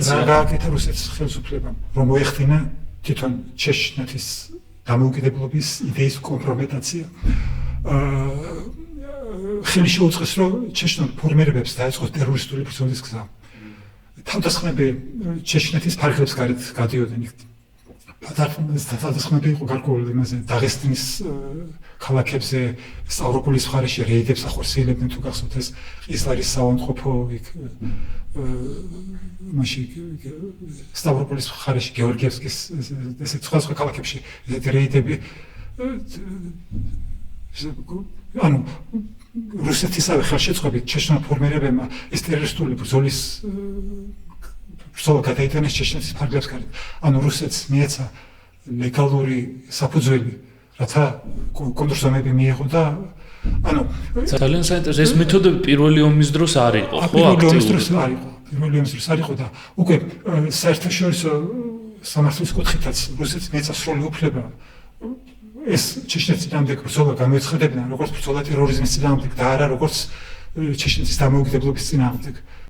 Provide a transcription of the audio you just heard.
კომპრომეტაცია. გააკეთა რუსეთის ხელისუფლებამ, რომ მოეხდინა თვითონ ჩეჩნეთის დამოუკიდებლობის იდეის კომპრომეტაცია. ხელი შეუწყეს, რომ ჩეჩნელ ფორმირებებს დაეწყოს ტერორისტული ბრძოლის გზა. თავდასხმები ჩეჩნეთის ფარგლებს გარეთ გადიოდნენ. თავდასხმები იყო გარკვეულ იმაზე დაღესტნის ქალაქებზე, სტავროპოლის მხარეში რეიდებს ახორციელებდნენ, თუ გახსოვთ ეს ყიზლარის საავადმყოფო იქ მაშინ სტავროპოლის მხარეში გეორგიევსკის ესე სხვა ქალაქებში ესეთი რეიდები ანუ რუსეთისავე ხელშეწყობით ჩეჩნელ ფორმირებებმა ეს ტერორისტული ბრძოლის ბრძოლა გადაიტანეს ჩეჩნეთის ფარგლებს გარეთ. ანუ რუსეთს მიეცა ლეგალური საფუძველი, რათა კონტრზომები მიეღო და ანუ ძალიან საინტერესო ეს მეთოდები პირველი ომის დროს არ იყო, ხო? პირველი ომის დროს არ იყო და უკვე საერთაშორისო სამართლის კუთხითაც რუსეთს მიეცა სრული უფლება ეს ჩეჩნეთის წინააღმდეგ ბრძოლა გამოეცხადებინა როგორც ბრძოლა ტერორიზმის წინააღმდეგ და არა როგორც ჩეჩნეთის დამოუკიდებლობის წინააღმდეგ.